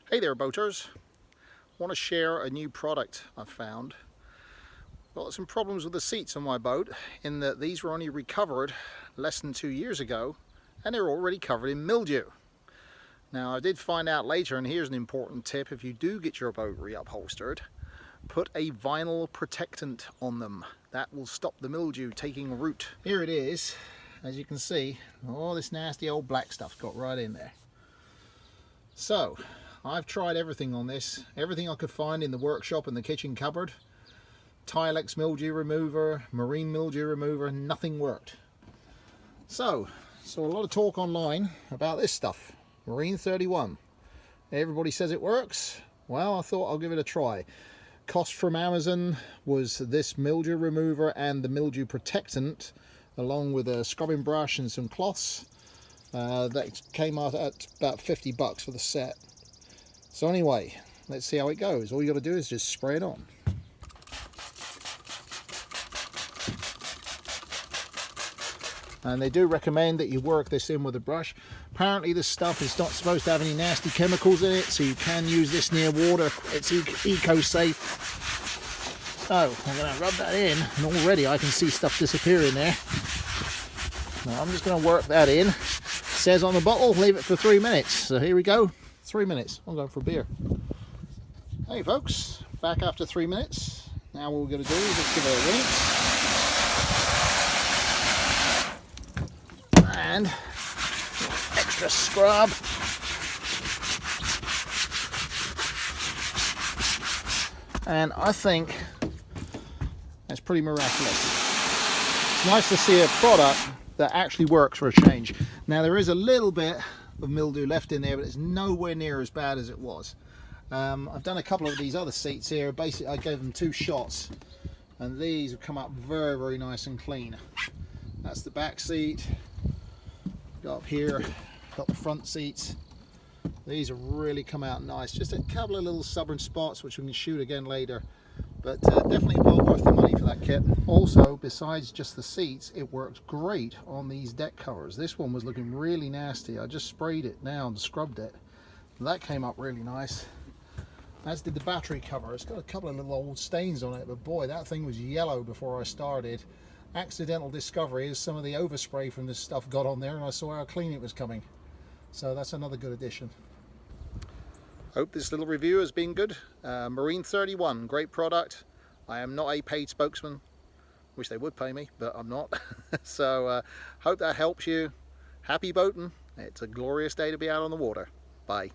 Hey there boaters, I want to share a new product I've found. Got some problems with the seats on my boat in that these were only recovered less than 2 years ago and they're already covered in mildew. Now I did find out later, and here's an important tip: if you do get your boat reupholstered, put a vinyl protectant on them. That will stop the mildew taking root. Here it is, as you can see, all this nasty old black stuff's got right in there. So I've tried everything on this, everything I could find in the workshop and the kitchen cupboard. Tilex mildew remover, marine mildew remover, nothing worked. So a lot of talk online about this stuff, Marine 31. Everybody says it works. Well, I thought I'll give it a try. Cost from Amazon was this mildew remover and the mildew protectant, along with a scrubbing brush and some cloths. That came out at about 50 bucks for the set. So anyway, let's see how it goes. All you got to do is just spray it on. And they do recommend that you work this in with a brush. Apparently this stuff is not supposed to have any nasty chemicals in it, so you can use this near water. It's eco-safe. So I'm going to rub that in, and already I can see stuff disappearing there. Now I'm just going to work that in. It says on the bottle, leave it for 3 minutes. So here we go. 3 minutes. I'm going for a beer. Hey folks, back after 3 minutes. Now what we're going to do is just give it a rinse. And extra scrub. And I think that's pretty miraculous. It's nice to see a product that actually works for a change. Now there is a little bit of mildew left in there, but it's nowhere near as bad as it was. I've done a couple of these other seats here. Basically I gave them 2 shots and these have come up very, very nice and clean. That's the back seat. Got up here, got the front seats. These have really come out nice. Just a couple of little stubborn spots which we can shoot again later, but definitely well worth the money for that kit. Also, besides just the seats, it works great on these deck covers. This one was looking really nasty. I just sprayed it now and scrubbed it. That came up really nice, as did the battery cover. It's got a couple of little old stains on it, but boy, that thing was yellow before I started. Accidental discovery is some of the overspray from this stuff got on there, and I saw how clean it was coming. So that's another good addition. Hope this little review has been good. Marine 31, great product. I am not a paid spokesman. Wish they would pay me, but I'm not. So hope that helps you. Happy boating. It's a glorious day to be out on the water. Bye.